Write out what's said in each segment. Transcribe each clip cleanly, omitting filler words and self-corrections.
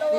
यो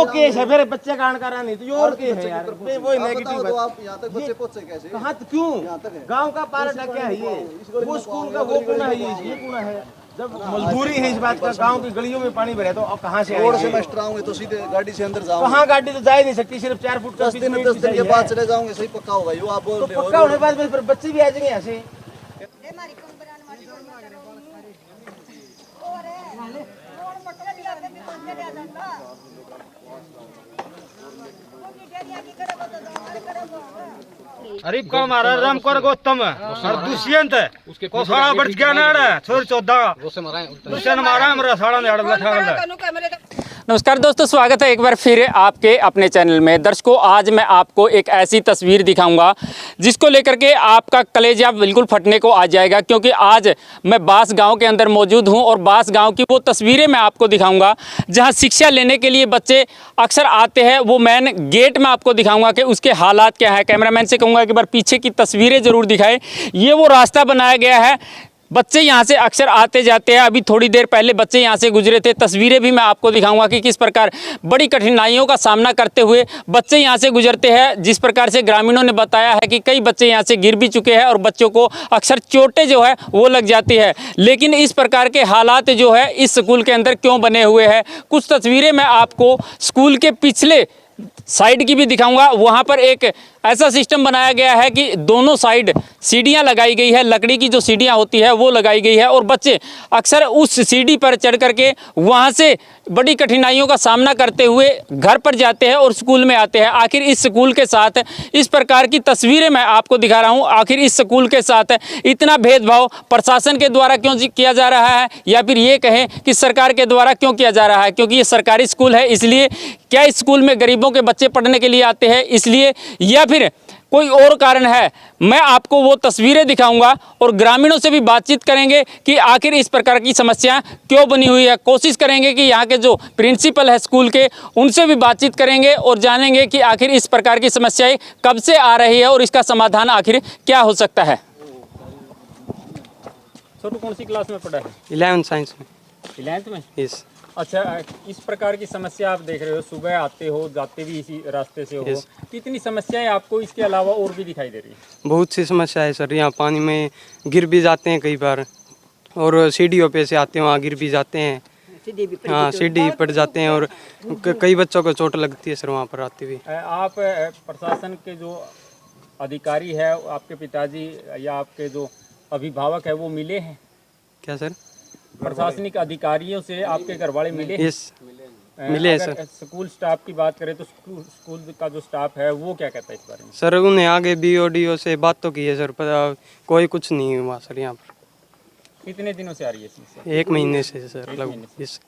case है फिर बच्चे कांड करा नहीं तो यो और केस है यार वो नेगेटिव तो आप यहाँ तक बच्चे पहुंचे कैसे? कहाँ क्यों गांव का पारा क्या है ये वो स्कूल का वो कुना है ये कुना है जब मजबूरी है इस बात का गांव की गलियों में पानी भरे तो अब कहाँ से रोड से मास्टर आऊंगे तो सीधे गाड़ी से अंदर जाऊंगा। कहाँ गाड़ी तो जा ही नहीं सकती सिर्फ 4 फुट का 10 दिन के बाद चले जाऊंगे सही पक्का होगा यो आप बोल रहे हो। पक्का होने के बाद फिर बच्चे भी आ जाएंगे यहाँ से। अरीब को मारा रामकोर गौतम और दुष्यंत को सारा बढ़ गया ना छोड़ 14 दुष्यंत मारा हमारा सारा ने बैठा। नमस्कार दोस्तों, स्वागत है एक बार फिर आपके अपने चैनल में। दर्शकों, आज मैं आपको एक ऐसी तस्वीर दिखाऊंगा जिसको लेकर के आपका कलेजा बिल्कुल फटने को आ जाएगा, क्योंकि आज मैं बास गांव के अंदर मौजूद हूं और बास गांव की वो तस्वीरें मैं आपको दिखाऊंगा जहां शिक्षा लेने के लिए बच्चे अक्सर आते हैं। वो मेन गेट में आपको दिखाऊंगा कि उसके हालात क्या है। कैमरामैन से कहूँगा कि एक बार पीछे की तस्वीरें ज़रूर दिखाएँ। ये वो रास्ता बनाया गया है, बच्चे यहाँ से अक्सर आते जाते हैं। अभी थोड़ी देर पहले बच्चे यहाँ से गुजरे थे। तस्वीरें भी मैं आपको दिखाऊंगा कि किस प्रकार बड़ी कठिनाइयों का सामना करते हुए बच्चे यहाँ से गुजरते हैं। जिस प्रकार से ग्रामीणों ने बताया है कि कई बच्चे यहाँ से गिर भी चुके हैं और बच्चों को अक्सर चोटें जो है वो लग जाती है। लेकिन इस प्रकार के हालात जो है इस स्कूल के अंदर क्यों बने हुए हैं, कुछ तस्वीरें मैं आपको स्कूल के पिछले साइड की भी दिखाऊंगा। वहाँ पर एक ऐसा सिस्टम बनाया गया है कि दोनों साइड सीढ़ियाँ लगाई गई है, लकड़ी की जो सीढ़ियाँ होती है वो लगाई गई है और बच्चे अक्सर उस सीढ़ी पर चढ़ करके वहाँ से बड़ी कठिनाइयों का सामना करते हुए घर पर जाते हैं और स्कूल में आते हैं। आखिर इस स्कूल के साथ इस प्रकार की तस्वीरें मैं आपको दिखा रहा हूँ। आखिर इस स्कूल के साथ इतना भेदभाव प्रशासन के द्वारा क्यों किया जा रहा है, या फिर ये कहें कि सरकार के द्वारा क्यों किया जा रहा है, क्योंकि ये सरकारी स्कूल है इसलिए, क्या इस स्कूल में गरीबों के बच्चे पढ़ने के लिए आते हैं इसलिए, या फिर कोई और कारण है। मैं आपको वो तस्वीरें दिखाऊंगा और ग्रामीणों से भी बातचीत करेंगे कि आखिर इस प्रकार की समस्या क्यों बनी हुई है। कोशिश करेंगे कि यहाँ के जो प्रिंसिपल है स्कूल के उनसे भी बातचीत करेंगे और जानेंगे कि आखिर इस प्रकार की समस्याएं कब से आ रही है और इसका समाधान आखिर क्या हो सकता है। छोटू कौन सी क्लास में पढ़ा है? 11th साइंस में। 11th में? यस। अच्छा, इस प्रकार की समस्या आप देख रहे हो, सुबह आते हो जाते भी इसी रास्ते से हो, कितनी समस्याएं आपको इसके अलावा और भी दिखाई दे रही है? बहुत सी समस्या है सर। यहाँ पानी में गिर भी जाते हैं कई बार और सीढ़ियों पे से आते हैं वहाँ गिर भी जाते हैं। हाँ, सीढ़ी पड़ जाते हैं और कई बच्चों को चोट लगती है सर वहाँ पर आते हुए। आप प्रशासन के जो अधिकारी है, आपके पिताजी या आपके जो अभिभावक है वो मिले हैं क्या सर? प्रशासनिक अधिकारियों से आपके घर वाले मिले? यस, मिले हैं सर। स्कूल स्टाफ की बात करें तो स्कूल का जो स्टाफ है वो क्या कहता है इस बारे में? सर उन्हें आगे BODO से बात तो की है सर, पर कोई कुछ नहीं हुआ सर यहाँ पर। कितने दिनों से आ रही है समस्या? 1 महीने से सर लगभग। यस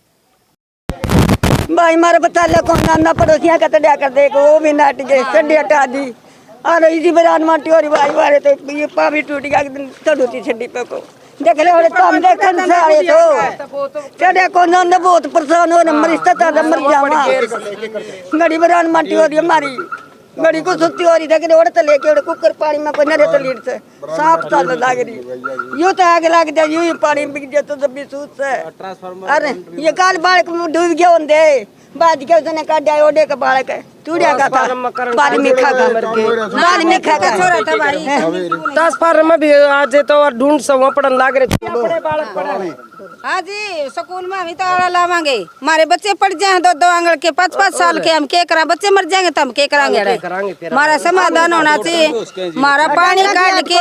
भाई मारे बता ले कौन ना पड़ोसियां का तड़िया कर दे वो भी नाट गए छड्डी हटा दी और इसी बरान माटी और भाई मारे तो ये पा भी टूट गया चढ़ोती छड्डी पे को देख ले और तुम देखन सारे तो चढ़े को नंद बहुत परेशान हो नंबर इस तरह मर जावा गड़ी बरान माटी और हमारी गड़ी को सुत्ती हो रही देख और तो लेके और कुकर पानी में कोई नरे तो लीड से सांप साल लाग रही यो तो आग लाग दे यूं पानी बिक जाए तो भी सूत से। अरे ये काल बालक डूब गया होंदे बाद के उसने काटा ओडे का बालक है टूटिया का था बाद में खागा बाद में खागा छोरा था भाई 10 फार्म में भी आज तो और ढूंढ सब पढ़न लाग रहे अपने बालक पढ़े। हाँ जी, स्कूल में हम तो लावांगे हमारे बच्चे पढ़ जाए 2-2 आंगल के 5-5 साल के हम क्या करा बच्चे मर जाएंगे तो हम क्या करांगे? हमारा समाधान होना चाहिए। हमारा पानी काट के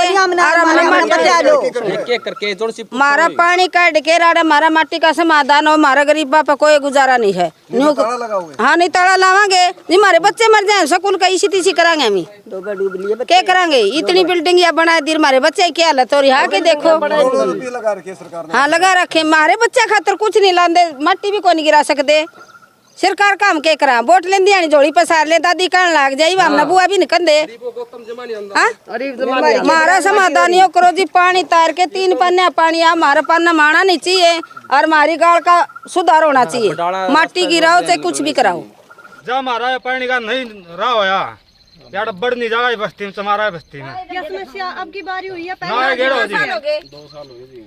हमारा पानी काट के हमारा माटी का समाधान हो। हमारा गरीब बापा कोई गुजारा नहीं है। हाँ नहीं ताला लावांगे, हमारे बच्चे मर जाए स्कूल का इसी तीसी करांगे हम क्या करांगे? इतनी बिल्डिंग या बना दी हमारे बच्चे क्या हालत हो रही है के देखो। हाँ लगा रखे, हमारे बच्चे खातर कुछ नहीं लाते, मट्टी भी कोई नहीं गिरा सकते। सरकार काम के करा वोट लेंदी आनी जोड़ी पसार ले दादी कहन लाग जाई हमने बुआ भी निकल दे मारा समाधानियों करो जी पानी तार के 3 पन्ने पानी हमारा पन्ना माना नहीं चाहिए और हमारी गाड़ का सुधार होना चाहिए माटी गिराओ चाहे कुछ भी कराओ जब हमारा पानी का नहीं रहा होया यार बड़ नहीं जाएगा बस्ती में हमारा बस्ती में क्या समस्या अब की बारी हुई है? ना गेड़ो जी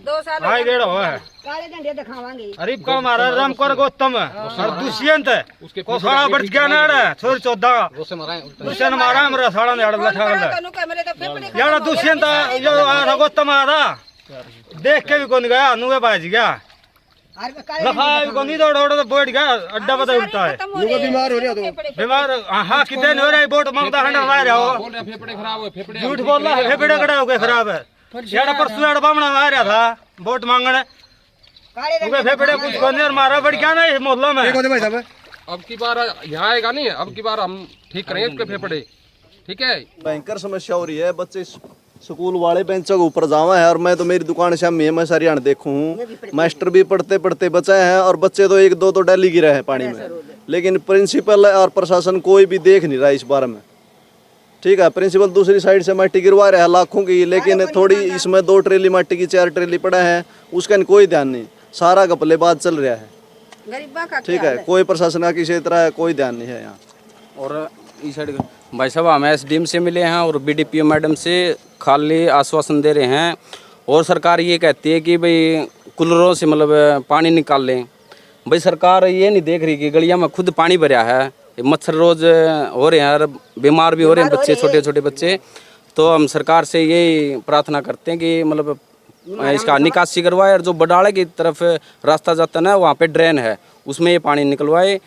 2 साल हाय गेड़ो है काले झंडे दिखावांगे गरीब का हमारा राम कर गोतम और दुष्यंत को साड़ा बढ़ गया ना छोर 14 दुष्यंत मारा हमरा साड़ा ने अड़ बैठा गल यार दुष्यंत जो गोतम आदा देख के भी कौन गया नुए बाज गया लखा को नहीं दौड़ दौड़ बैठ गया अड्डा बता उल्टा है बीमार हो रहा तो बीमार हाँ कितने हो रहा है बोट मांगता हंडा मार रहा हो फेफड़े खराब है फेफड़े झूठ बोल रहा है फेफड़े खड़ा हो गए खराब है यार परसों यार बामना मार रहा था बोट मांगने उनके फेफड़े कुछ को नहीं मारा बढ़ क्या ना मोहल्ला में अब की बार यहाँ आएगा नहीं अब की बार हम ठीक करेंगे उसके फेफड़े ठीक है। भयंकर समस्या हो रही है, बच्चे स्कूल वाले बेंचों के ऊपर जावा है और मैं तो मेरी दुकान शामी है, मैं सारी हण देखूँ हूँ मास्टर भी पढ़ते पढ़ते बचाए हैं और बच्चे तो 1-2 तो डेली गिरे हैं पानी में, लेकिन प्रिंसिपल और प्रशासन कोई भी देख नहीं रहा इस बारे में। ठीक है, प्रिंसिपल दूसरी साइड से मिट्टी गिरवा रहा है लाखों की, लेकिन थोड़ी इसमें 2 ट्रेली मिट्टी की 4 ट्रेली पड़ा है उसका कोई ध्यान नहीं, सारा गपलेबाज चल रहा है। ठीक है, कोई प्रशासन का किसी तरह कोई ध्यान नहीं है यहाँ। और इस साइड भाई साहब हम एसडीएम से मिले हैं और बीडीपीओ मैडम से खाली आश्वासन दे रहे हैं और सरकार ये कहती है कि भाई कूलरों से मतलब पानी निकाल लें। भाई सरकार ये नहीं देख रही कि गलिया में खुद पानी भरा है, मच्छर रोज हो रहे हैं और बीमार भी हो रहे हैं बच्चे, छोटे छोटे बच्चे। तो हम सरकार से यही प्रार्थना करते हैं कि मतलब इसका निकासी करवाए और जो बडाले की तरफ रास्ता जाता है ना वहाँ पे ड्रेन है उसमें ये पानी निकलवाए,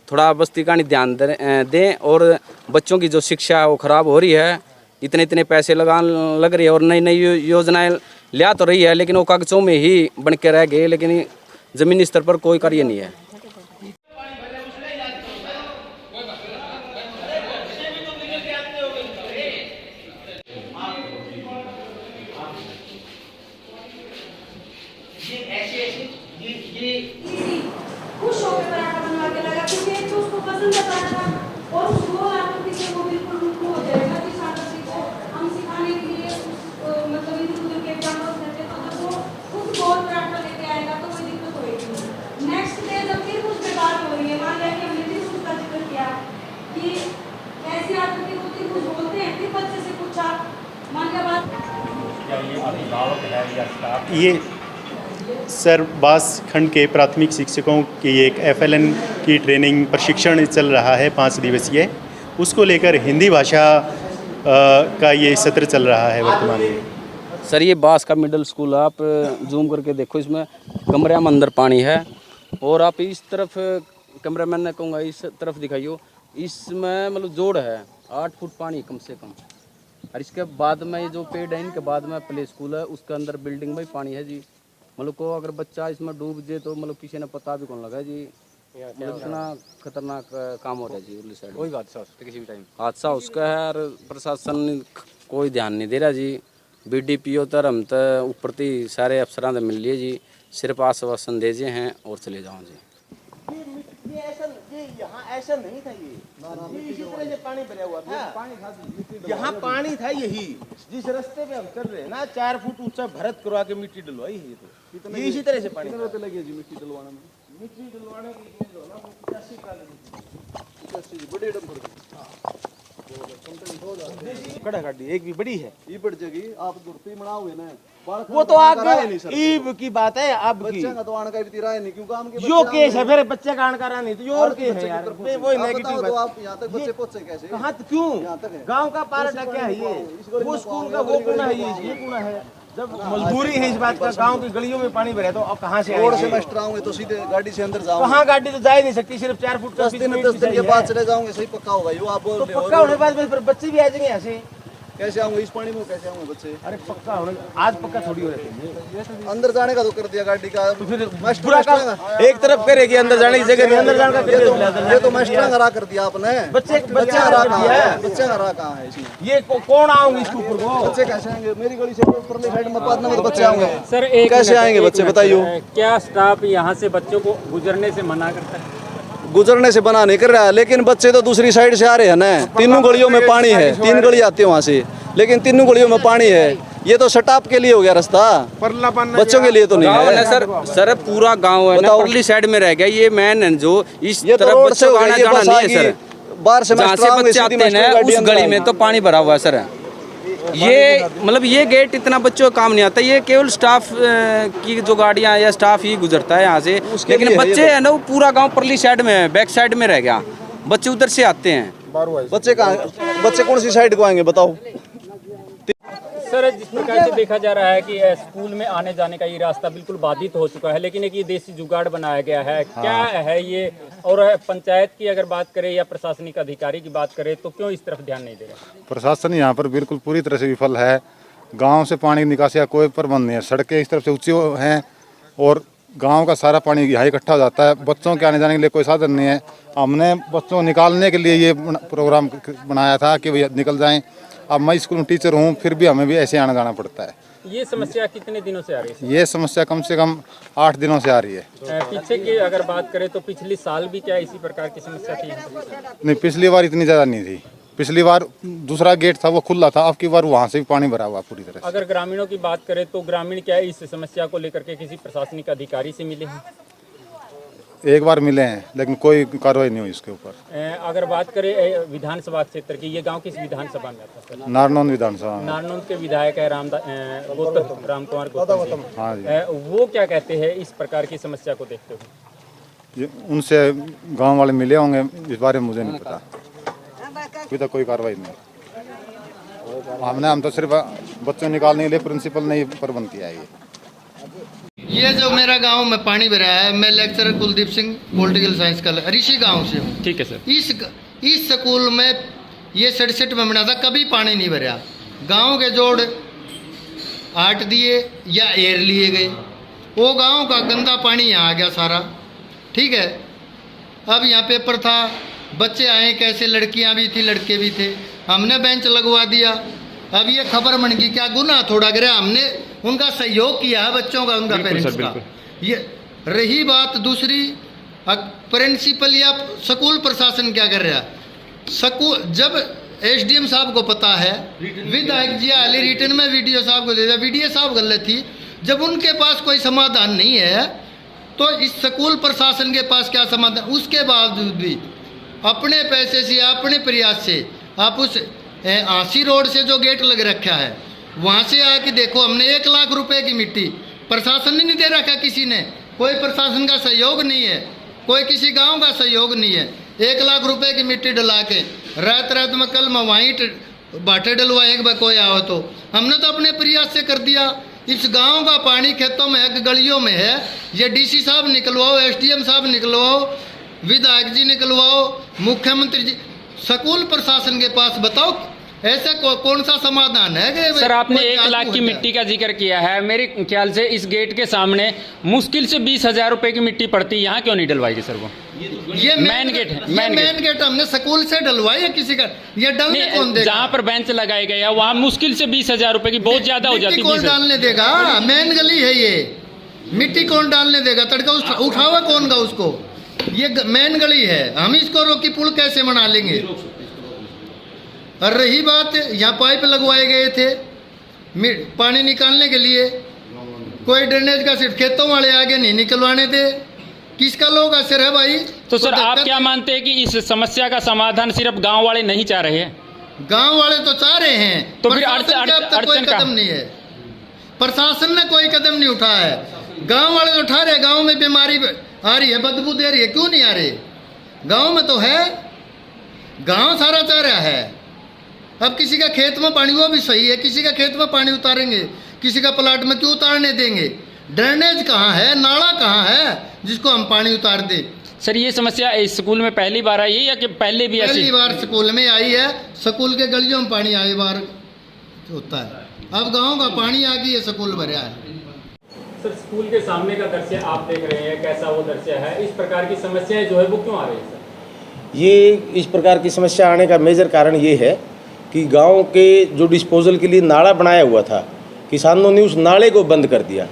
थोड़ा बस्ती का ध्यान दें। और बच्चों की जो शिक्षा है वो ख़राब हो रही है, इतने पैसे लग रही है और नई नई योजनाएं लिया तो रही है लेकिन वो कागजों में ही बन के रह गए, लेकिन ज़मीनी स्तर पर कोई कार्य नहीं है। ये सर बास खंड के प्राथमिक शिक्षकों की एक FLN की ट्रेनिंग प्रशिक्षण चल रहा है 5 दिवसीय, उसको लेकर हिंदी भाषा का ये सत्र चल रहा है वर्तमान में। सर ये बास का मिडिल स्कूल, आप जूम करके देखो, इसमें कमरे में अंदर पानी है और आप इस तरफ कैमरामैन ने कहूँगा इस तरफ दिखाइयो, इसमें मतलब जोड़ है 8 फुट पानी कम से कम। और इसके बाद में ये जो पेड़ है इनके बाद में प्ले स्कूल है, उसके अंदर बिल्डिंग में पानी है जी। मतलब को अगर बच्चा इसमें डूब जाए तो मतलब किसी ने पता भी कौन लगा जी, मतलब इतना खतरनाक काम हो रहा है जी। उर्ली साइड कोई किसी भी टाइम हादसा उसका है और प्रशासन कोई ध्यान नहीं दे रहा जी। BDPO तर हम तो ऊपर थी सारे अफसरान मिल लिए जी, सिर्फ आश्वासन दे जे हैं और चले जाओ जी। यहाँ ऐसा नहीं था, ये इसी तरह से पानी भरा हुआ था, यहाँ पानी था यही जिस रास्ते पे हम चल रहे हैं ना, 4 फुट ऊंचा भरत करवा के मिट्टी डलवाई है, तो ये इसी तरह से पानी लगे जी। मिट्टी डलवाने में बड़े कड़ा गाड़ी एक भी बड़ी है, ये बढ़ जाएगी आप दुर्ती मनाओगे ना, वो तो आगे ईब की बात है। अब बच्चे का तो आने का भी तिरा नहीं, क्योंकि काम के यो केस है, फिर बच्चे का आने नहीं तो यो और केस है यार, वो नेगेटिव तो आप यहाँ तक बच्चे पहुंचे कैसे? कहाँ क्यों गांव का पारा क्या है ये, वो स्कूल का वो कोना है, ये कोना है। जब मजबूरी है इस बात का, गांव की गलियों में पानी भरे तो अब कहाँ से रोड से मास्टर आऊंगे तो सीधे गाड़ी से अंदर जाऊंगे, कहाँ गाड़ी तो जा ही नहीं सकती, सिर्फ 4 फुट 10 दिन के बाद चले जाऊंगे, सही पक्का होगा यो आप बोल रहे हो। पक्का होने के बाद फिर बच्चे भी आ जाएंगे यहाँ से, कैसे आऊंगे इस पानी में, कैसे आऊंगे बच्चे? अरे पक्का होने, आज पक्का थोड़ी हो रही है, अंदर जाने का तो कर दिया गाड़ी का, तो फिर पूरा काम एक तरफ करेगी, अंदर जाने की जगह नहीं, अंदर जाने का ये तो मास्टर हरा कर दिया आपने। बच्चे हरा कहाँ है, बच्चे हरा कहाँ है इसमें? ये कौन आऊंगे इसके ऊपर को? बच्चे कैसे आएंगे? मेरी गली से ऊपर साइड में पादना में तो बच्चे आएंगे सर, कैसे आएंगे बच्चे बताइए? क्या स्टाफ यहाँ से बच्चों को गुजरने से मना करता है? गुजरने से मना नहीं कर रहा है, लेकिन बच्चे तो दूसरी साइड से आ रहे हैं ना। तीनों गलियों में पानी है, 3 गली आती है वहाँ से, लेकिन तीनों गलियों में पानी है। ये तो शटाप के लिए हो गया रास्ता, बच्चों के लिए तो नहीं है। सर पूरा गांव है ना परली साइड में रह गया। ये मैन है जो इस ये तरफ बच्चों का आना जाना नहीं है सर। बाहर से जहाँ से बच्चे आते हैं ना उस गली में तो पानी भरा हुआ है सर। ये मतलब ये गेट इतना बच्चों का काम नहीं आता, ये केवल स्टाफ की जो गाड़ियाँ या स्टाफ ही गुजरता है यहाँ से। लेकिन बच्चे है ना वो पूरा गांव परली साइड में है, बैक साइड में रह गया, बच्चे उधर से आते हैं। बच्चे कहाँ, बच्चे कौन सी साइड को आएंगे बताओ। सर जिस प्रकार से देखा जा रहा है कि स्कूल में आने जाने का ये रास्ता बिल्कुल बाधित हो चुका है, लेकिन एक ये देसी जुगाड़ बनाया गया है, क्या है ये? और पंचायत की अगर बात करें या प्रशासनिक अधिकारी की बात करें तो क्यों इस तरफ ध्यान नहीं दे रहा? प्रशासन यहाँ पर बिल्कुल पूरी तरह से विफल है। गांव से पानी निकासी का कोई प्रबंध नहीं है। सड़कें इस तरफ से ऊंची हैं और गांव का सारा पानी यहाँ इकट्ठा हो जाता है। बच्चों के आने जाने के लिए कोई साधन नहीं है। हमने बच्चों को निकालने के लिए ये प्रोग्राम बनाया था कि भैया निकल जाएं। अब मैं स्कूल में टीचर हूँ, फिर भी हमें भी ऐसे आना जाना पड़ता है। ये समस्या कितने दिनों से आ रही है? ये समस्या कम से कम 8 दिनों से आ रही है। पीछे की अगर बात करें तो पिछली साल भी क्या इसी प्रकार की समस्या थी? नहीं, पिछली बार इतनी ज़्यादा नहीं थी। पिछली बार दूसरा गेट था वो खुला था, अब की बार वहाँ से भी पानी भरा हुआ पूरी तरह से। अगर ग्रामीणों की बात करें तो ग्रामीण क्या इस समस्या को लेकर के किसी प्रशासनिक अधिकारी से मिले हैं? एक बार मिले हैं लेकिन कोई कार्रवाई नहीं हुई इसके ऊपर। अगर बात करें विधानसभा क्षेत्र की, ये गांव किस विधानसभा में आता है? नारनौंद विधानसभा। नारनौंद के विधायक है राम कुमार गौतम जी। हाँ जी। वो क्या कहते हैं इस प्रकार की समस्या को देखते हुए? उनसे गांव वाले मिले होंगे, इस बारे में मुझे नहीं पता। अभी तक कोई कार्रवाई नहीं। हम तो सिर्फ बच्चों निकालने के लिए प्रिंसिपल ने प्रबंध किया है। ये जो मेरा गांव में पानी भरा है, मैं lecturer Kuldeep Singh political science का ऋषि गांव से हूँ। ठीक है सर। इस स्कूल में ये 67 में बना था, कभी पानी नहीं भरा। गांव के जोड़ 8 दिए या एयर लिए गए, वो गांव का गंदा पानी यहाँ आ गया सारा। ठीक है, अब यहाँ पेपर था, बच्चे आए कैसे, लड़कियाँ भी थी लड़के भी थे, हमने बेंच लगवा दिया। अब ये खबर बन गई, क्या गुनाह थोड़ा गिरा, हमने उनका सहयोग किया है बच्चों का, उनका पेरेंट्स का। ये रही बात दूसरी, प्रिंसिपल या स्कूल प्रशासन क्या कर रहा है? स्कूल जब एसडीएम साहब को पता है, विधायक जी आले रिटर्न में वीडियो साहब को दे दिया, वीडियो साहब गलत थी। जब उनके पास कोई समाधान नहीं है तो इस स्कूल प्रशासन के पास क्या समाधान? उसके बावजूद भी अपने पैसे से, अपने प्रयास से आप उस आसी रोड से जो गेट लग रखा है वहाँ से आके देखो, हमने 1 लाख रुपए की मिट्टी प्रशासन ने नहीं दे रखा, किसी ने, कोई प्रशासन का सहयोग नहीं है, कोई किसी गांव का सहयोग नहीं है। 1 लाख रुपए की मिट्टी डला के रात रात में कल मैं वहीं बाटे डलवाएंगे कोई आओ तो। हमने तो अपने प्रयास से कर दिया। इस गांव का पानी खेतों में है, गलियों में है, ये डीसी साहब निकलवाओ, एसडीएम साहब निकलवाओ, विधायक जी निकलवाओ, मुख्यमंत्री जी, स्कूल प्रशासन के पास बताओ ऐसा कौन सा समाधान है कि सर आपने 1 लाख की मिट्टी का जिक्र किया है, मेरे ख्याल से इस गेट के सामने मुश्किल से 20,000 रुपए की मिट्टी पड़ती है, यहाँ क्यों नहीं डलवाएगी सर? वो ये मेन गेट है, मेन गेट हमने स्कूल से डलवाई है, किसी का ये डालने कौन देगा? जहाँ पर बेंच लगाए गए हैं वहाँ मुश्किल से 20,000 रुपए की बहुत ज्यादा हो जाती है। कौन डालने देगा? मेन गली है ये, मिट्टी कौन डालने देगा? तड़का उठावा कौन गा उसको? ये मेन गली है, हम इसको रोकी पुल कैसे बना लेंगे? और रही बात, यहाँ पाइप लगवाए गए थे पानी निकालने के लिए, कोई ड्रेनेज का सिर्फ खेतों वाले आगे नहीं निकलवाने थे, किसका लोग असर है भाई? तो सर आप क्या मानते हैं कि इस समस्या का समाधान सिर्फ गांव वाले नहीं चाह रहे हैं? गांव वाले तो चाह रहे हैं, तो फिर अब तक कोई कदम नहीं है, प्रशासन ने कोई कदम नहीं उठाया है। गांव वाले तो उठा रहे, गांव में बीमारी आ रही है, बदबू दे रही है, क्यों नहीं आ रही? गांव में तो है, गांव सारा चाह रहा है। अब किसी का खेत में पानी, वो भी सही है, किसी का खेत में पानी उतारेंगे, किसी का प्लाट में क्यों उतारने देंगे? ड्रेनेज कहाँ है, नाला कहाँ है जिसको हम पानी उतार दें? सर ये समस्या इस स्कूल में पहली बार आई है या कि पहले भी ऐसी? पहली बार स्कूल में आई है, स्कूल के गलियों में पानी आई बार होता है, अब गाँव का पानी आ गई है, स्कूल भरा है। सर स्कूल के सामने का दृश्य आप देख रहे हैं, कैसा वो दृश्य है? इस प्रकार की समस्याएं जो है वो क्यों आ रही है सर? ये इस प्रकार की समस्या आने का मेजर कारण ये है कि गांव के जो डिस्पोजल के लिए नाला बनाया हुआ था, किसानों ने उस नाले को बंद कर दिया।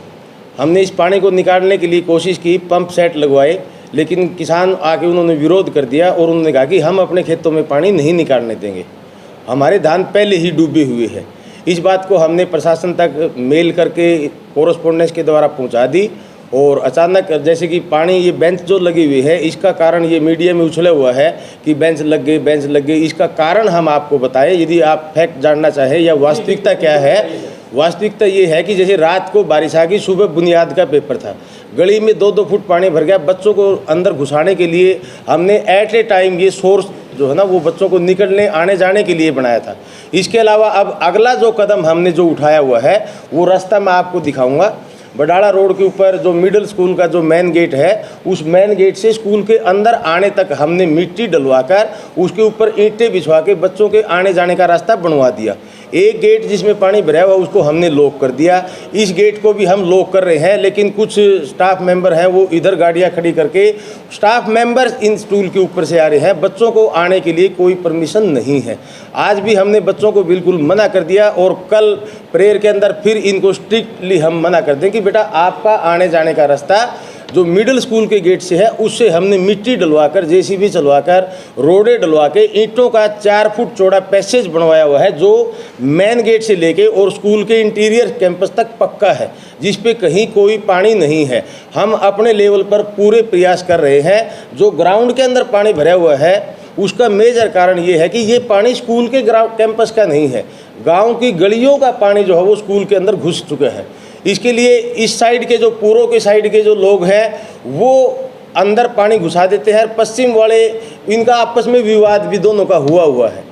हमने इस पानी को निकालने के लिए कोशिश की, पंप सेट लगवाए, लेकिन किसान आके उन्होंने विरोध कर दिया और उन्होंने कहा कि हम अपने खेतों में पानी नहीं निकालने देंगे, हमारे धान पहले ही डूबे हुए हैं। इस बात को हमने प्रशासन तक मेल करके कोरस्पोंडेंस के द्वारा पहुंचा दी और अचानक जैसे कि पानी ये बेंच जो लगी हुई है इसका कारण ये मीडिया में उछला हुआ है कि बेंच लग गई, इसका कारण हम आपको बताएं। यदि आप फैक्ट जानना चाहें या वास्तविकता क्या है, वास्तविकता ये है कि जैसे रात को बारिश आ गई, सुबह बुनियाद का पेपर था, गली में 2-2 फुट पानी भर गया। बच्चों को अंदर घुसाने के लिए हमने एट ए टाइम ये सोर्स जो है ना वो बच्चों को निकलने आने जाने के लिए बनाया था। इसके अलावा अब अगला जो कदम हमने जो उठाया हुआ है वो रास्ता मैं आपको दिखाऊंगा। बडाड़ा रोड के ऊपर जो मिडिल स्कूल का जो मेन गेट है, उस मेन गेट से स्कूल के अंदर आने तक हमने मिट्टी डलवाकर उसके ऊपर ईंटें बिछवा के बच्चों के आने जाने का रास्ता बनवा दिया। एक गेट जिसमें पानी भरा हुआ उसको हमने लॉक कर दिया, इस गेट को भी हम लॉक कर रहे हैं। लेकिन कुछ स्टाफ मेंबर हैं वो इधर गाड़ियां खड़ी करके, स्टाफ मेंबर इन स्टूल के ऊपर से आ रहे हैं, बच्चों को आने के लिए कोई परमिशन नहीं है। आज भी हमने बच्चों को बिल्कुल मना कर दिया और कल प्रेयर के अंदर फिर इनको स्ट्रिक्टली हम मना कर दें कि बेटा आपका आने जाने का रास्ता जो मिडिल स्कूल के गेट से है उससे हमने मिट्टी डलवाकर, जेसीबी चलवाकर, रोडे डलवा के ईंटों का 4 फुट चौड़ा पैसेज बनवाया हुआ है जो मेन गेट से लेके और स्कूल के इंटीरियर कैंपस तक पक्का है, जिस पे कहीं कोई पानी नहीं है। हम अपने लेवल पर पूरे प्रयास कर रहे हैं। जो ग्राउंड के अंदर पानी भरा हुआ है उसका मेजर कारण ये है कि ये पानी स्कूल के ग्राउंड कैंपस का नहीं है, गाँव की गलियों का पानी जो है वो स्कूल के अंदर घुस चुका है। इसके लिए इस साइड के जो पूर्व के साइड के जो लोग हैं वो अंदर पानी घुसा देते हैं, पश्चिम वाले इनका आपस में विवाद भी दोनों का हुआ है।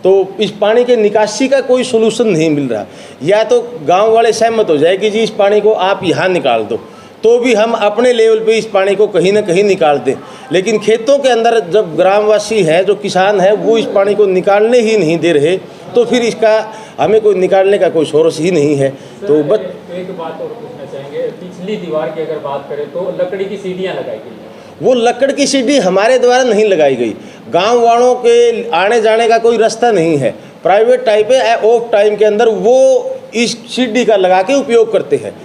तो इस पानी के निकासी का कोई सोल्यूशन नहीं मिल रहा। या तो गांव वाले सहमत हो जाए कि जी इस पानी को आप यहाँ निकाल दो, तो भी हम अपने लेवल पे इस पानी को कहीं ना कहीं निकाल दें। लेकिन खेतों के अंदर जब ग्रामवासी है, जो किसान है, वो इस पानी को निकालने ही नहीं दे रहे, तो फिर इसका हमें कोई निकालने का कोई सोर्स ही नहीं है। तो बस एक बात और पूछना चाहेंगे, पिछली दीवार की अगर बात करें तो लकड़ी की सीढ़ियाँ लगाई गई, वो लकड़ की सीढ़ी हमारे द्वारा नहीं लगाई गई। गांव वालों के आने जाने का कोई रास्ता नहीं है, प्राइवेट टाइप है, ऑफ टाइम के अंदर वो इस सीढ़ी का लगा के उपयोग करते हैं।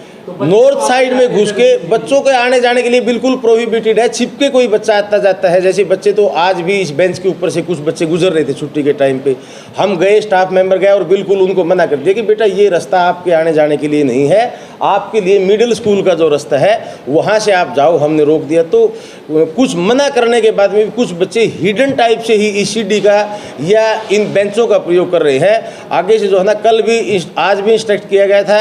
नॉर्थ साइड में घुस के बच्चों के आने जाने के लिए बिल्कुल प्रोहिबिटेड है। छिप के कोई बच्चा आता जाता है, जैसे बच्चे तो आज भी इस बेंच के ऊपर से कुछ बच्चे गुजर रहे थे छुट्टी के टाइम पे। हम गए, स्टाफ मेंबर गए और बिल्कुल उनको मना कर दिया कि बेटा ये रास्ता आपके आने जाने के लिए नहीं है, आपके लिए मिडिल स्कूल का जो रास्ता है वहाँ से आप जाओ, हमने रोक दिया। तो कुछ मना करने के बाद में कुछ बच्चे हिडन टाइप से ही इस सीढ़ी का या इन बेंचों का प्रयोग कर रहे हैं। आगे से जो है ना, कल भी आज भी इंस्ट्रक्ट किया गया था,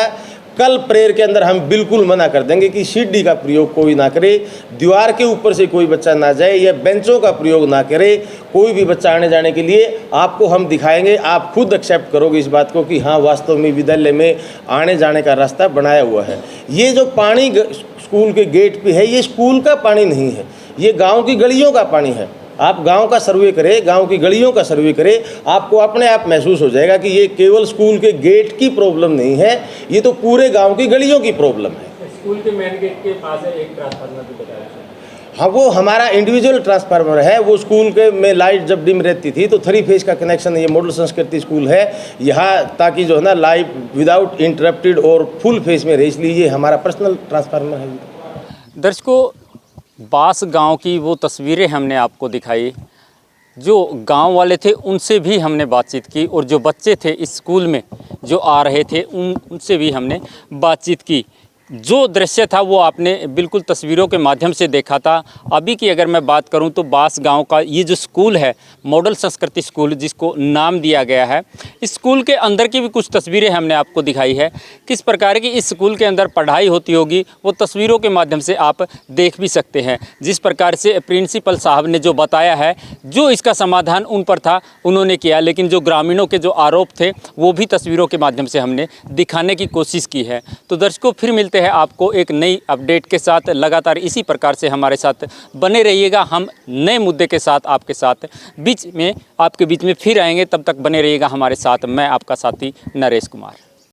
कल प्रेयर के अंदर हम बिल्कुल मना कर देंगे कि सीढ़ी का प्रयोग कोई ना करे, दीवार के ऊपर से कोई बच्चा ना जाए या बेंचों का प्रयोग ना करे। कोई भी बच्चा आने जाने के लिए आपको हम दिखाएंगे, आप खुद एक्सेप्ट करोगे इस बात को कि हाँ वास्तव में विद्यालय में आने जाने का रास्ता बनाया हुआ है। ये जो पानी स्कूल के गेट पे है, ये स्कूल का पानी नहीं है, ये गाँव की गलियों का पानी है। आप गांव का सर्वे करें, गांव की गलियों का सर्वे करें, आपको अपने आप महसूस हो जाएगा कि ये केवल स्कूल के गेट की प्रॉब्लम नहीं है, ये तो पूरे गांव की गलियों की प्रॉब्लम है। स्कूल के मेन गेट के पास है एक ट्रांसफार्मर भी बताया। हाँ, वो हमारा इंडिविजुअल ट्रांसफार्मर है। वो स्कूल के में लाइट जब डिम रहती थी तो 3 फेज का कनेक्शन, ये मॉडल संस्कृति स्कूल है यहाँ, ताकि जो है ना लाइट विदाउट इंटरप्टेड और फुल फेज में रहे, इसलिए ये हमारा पर्सनल ट्रांसफार्मर है। दर्शकों, बास गांव की वो तस्वीरें हमने आपको दिखाई, जो गांव वाले थे उनसे भी हमने बातचीत की और जो बच्चे थे इस स्कूल में जो आ रहे थे उनसे भी हमने बातचीत की। जो दृश्य था वो आपने बिल्कुल तस्वीरों के माध्यम से देखा था। अभी की अगर मैं बात करूं तो बास गांव का ये जो स्कूल है, मॉडल संस्कृति स्कूल जिसको नाम दिया गया है, इस स्कूल के अंदर की भी कुछ तस्वीरें हमने आपको दिखाई है। किस प्रकार की इस स्कूल के अंदर पढ़ाई होती होगी वो तस्वीरों के माध्यम से आप देख भी सकते हैं। जिस प्रकार से प्रिंसिपल साहब ने जो बताया है, जो इसका समाधान उन पर था उन्होंने किया, लेकिन जो ग्रामीणों के जो आरोप थे वो भी तस्वीरों के माध्यम से हमने दिखाने की कोशिश की है। तो दर्शकों, फिर मिलते हैं आपको एक नई अपडेट के साथ। लगातार इसी प्रकार से हमारे साथ बने रहिएगा, हम नए मुद्दे के साथ आपके साथ आपके बीच में फिर आएंगे। तब तक बने रहिएगा हमारे साथ। मैं आपका साथी नरेश कुमार।